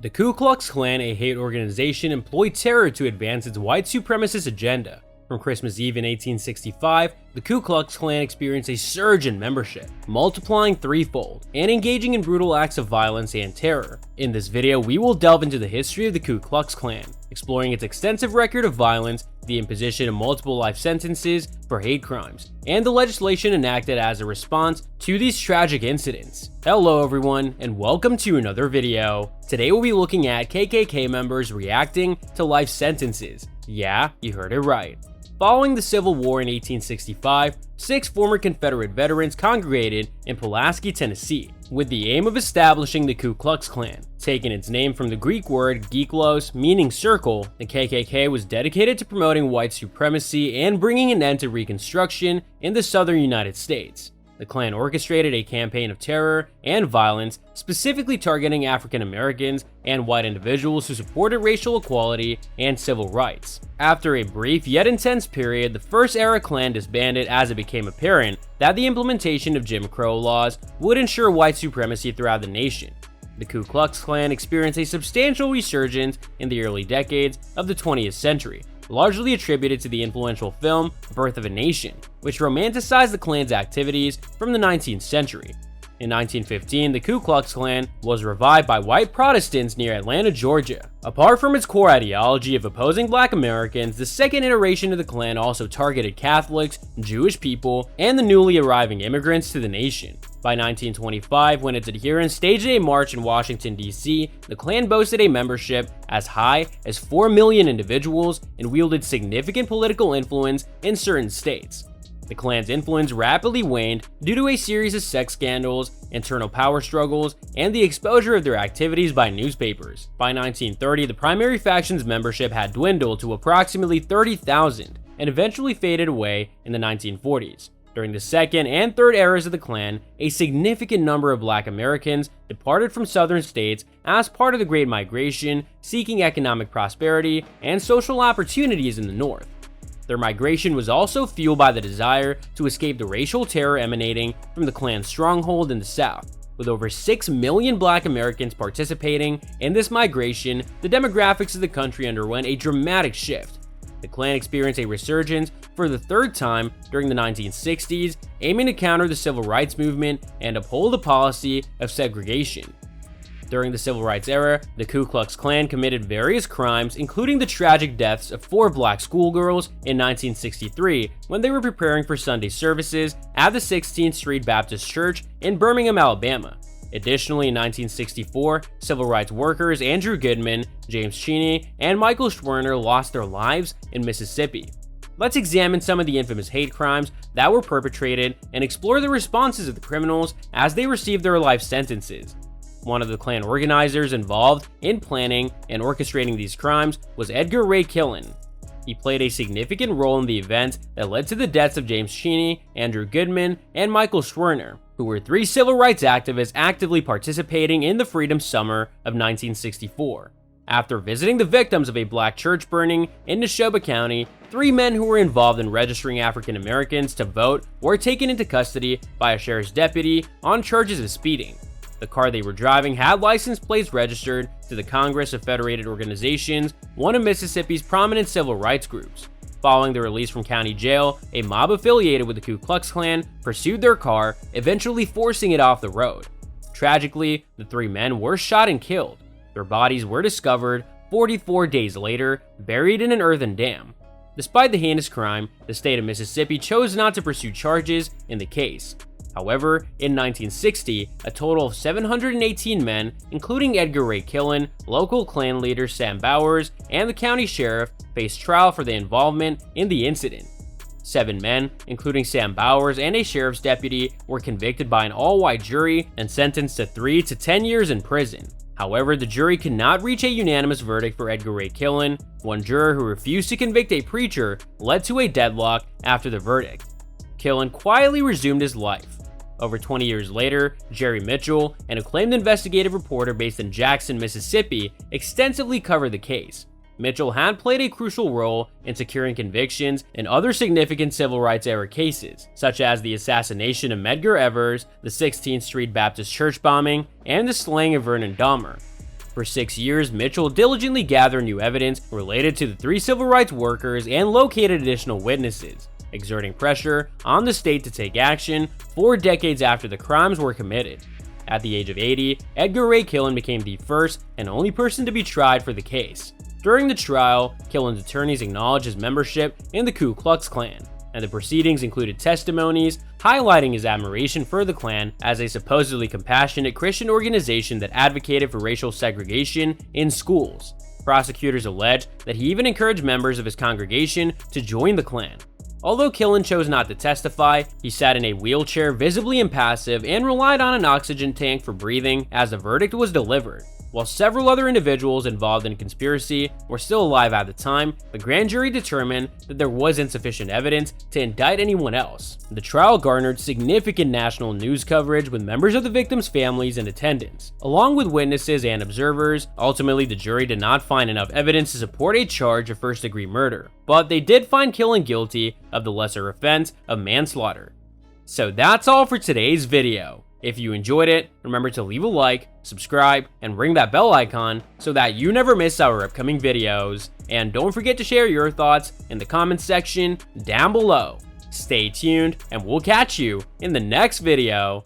The Ku Klux Klan, a hate organization, employed terror to advance its white supremacist agenda. From Christmas Eve in 1865, the Ku Klux Klan experienced a surge in membership, multiplying threefold, and engaging in brutal acts of violence and terror. In this video, we will delve into the history of the Ku Klux Klan, exploring its extensive record of violence, the imposition of multiple life sentences for hate crimes, and the legislation enacted as a response to these tragic incidents. Hello everyone, and welcome to another video. Today we'll be looking at KKK members reacting to life sentences. Yeah, you heard it right. Following the Civil War in 1865, 6 former Confederate veterans congregated in Pulaski, Tennessee, with the aim of establishing the Ku Klux Klan. Taking its name from the Greek word geeklos, meaning circle, the KKK was dedicated to promoting white supremacy and bringing an end to Reconstruction in the southern United States. The Klan orchestrated a campaign of terror and violence, specifically targeting African Americans and white individuals who supported racial equality and civil rights. After a brief yet intense period, the First Era Klan disbanded as it became apparent that the implementation of Jim Crow laws would ensure white supremacy throughout the nation. The Ku Klux Klan experienced a substantial resurgence in the early decades of the 20th century, largely attributed to the influential film Birth of a Nation, which romanticized the Klan's activities from the 19th century. In 1915, the Ku Klux Klan was revived by white Protestants near Atlanta, Georgia. Apart from its core ideology of opposing Black Americans, the second iteration of the Klan also targeted Catholics, Jewish people, and the newly arriving immigrants to the nation. By 1925, when its adherents staged a march in Washington, D.C., the Klan boasted a membership as high as 4 million individuals and wielded significant political influence in certain states. The Klan's influence rapidly waned due to a series of sex scandals, internal power struggles, and the exposure of their activities by newspapers. By 1930, the primary faction's membership had dwindled to approximately 30,000 and eventually faded away in the 1940s. During the second and third eras of the Klan, a significant number of Black Americans departed from southern states as part of the Great Migration, seeking economic prosperity and social opportunities in the North. Their migration was also fueled by the desire to escape the racial terror emanating from the Klan's stronghold in the South. With over 6 million Black Americans participating in this migration, the demographics of the country underwent a dramatic shift. The Klan experienced a resurgence for the third time during the 1960s, aiming to counter the civil rights movement and uphold the policy of segregation. During the Civil Rights era, the Ku Klux Klan committed various crimes, including the tragic deaths of 4 Black schoolgirls in 1963 when they were preparing for Sunday services at the 16th Street Baptist Church in Birmingham, Alabama. Additionally, in 1964, civil rights workers Andrew Goodman, James Cheney, and Michael Schwerner lost their lives in Mississippi. Let's examine some of the infamous hate crimes that were perpetrated and explore the responses of the criminals as they received their life sentences. One of the Klan organizers involved in planning and orchestrating these crimes was Edgar Ray Killin. He played a significant role in the event that led to the deaths of James Cheney, Andrew Goodman, and Michael Schwerner, who were 3 civil rights activists actively participating in the Freedom Summer of 1964. After visiting the victims of a Black church burning in Neshoba County, 3 men who were involved in registering African Americans to vote were taken into custody by a sheriff's deputy on charges of speeding. The car they were driving had license plates registered to the Congress of Federated Organizations, one of Mississippi's prominent civil rights groups. Following their release from county jail, a mob affiliated with the Ku Klux Klan pursued their car, eventually forcing it off the road. Tragically, the 3 men were shot and killed. Their bodies were discovered 44 days later, buried in an earthen dam. Despite the heinous crime, the state of Mississippi chose not to pursue charges in the case. However, in 1960, a total of 718 men, including Edgar Ray Killin, local Klan leader Sam Bowers, and the county sheriff, faced trial for their involvement in the incident. 7 men, including Sam Bowers and a sheriff's deputy, were convicted by an all-white jury and sentenced to 3 to 10 years in prison. However, the jury could not reach a unanimous verdict for Edgar Ray Killin. One juror who refused to convict a preacher led to a deadlock after the verdict. Killin quietly resumed his life. Over 20 years later, Jerry Mitchell, an acclaimed investigative reporter based in Jackson, Mississippi, extensively covered the case. Mitchell had played a crucial role in securing convictions in other significant civil rights era cases, such as the assassination of Medgar Evers, the 16th Street Baptist Church bombing, and the slaying of Vernon Dahmer. For 6 years, Mitchell diligently gathered new evidence related to the 3 civil rights workers and located additional witnesses, exerting pressure on the state to take action 4 decades after the crimes were committed. At the age of 80, Edgar Ray Killin became the first and only person to be tried for the case. During the trial, Killin's attorneys acknowledged his membership in the Ku Klux Klan, and the proceedings included testimonies highlighting his admiration for the Klan as a supposedly compassionate Christian organization that advocated for racial segregation in schools. Prosecutors alleged that he even encouraged members of his congregation to join the Klan. Although Killin chose not to testify, he sat in a wheelchair, visibly impassive, and relied on an oxygen tank for breathing as the verdict was delivered. While several other individuals involved in the conspiracy were still alive at the time, the grand jury determined that there was insufficient evidence to indict anyone else. The trial garnered significant national news coverage with members of the victims' families in attendance, along with witnesses and observers. Ultimately, the jury did not find enough evidence to support a charge of first-degree murder, but they did find Killin guilty of the lesser offense of manslaughter. So that's all for today's video. If you enjoyed it, remember to leave a like, subscribe, and ring that bell icon so that you never miss our upcoming videos. And don't forget to share your thoughts in the comments section down below. Stay tuned, and we'll catch you in the next video.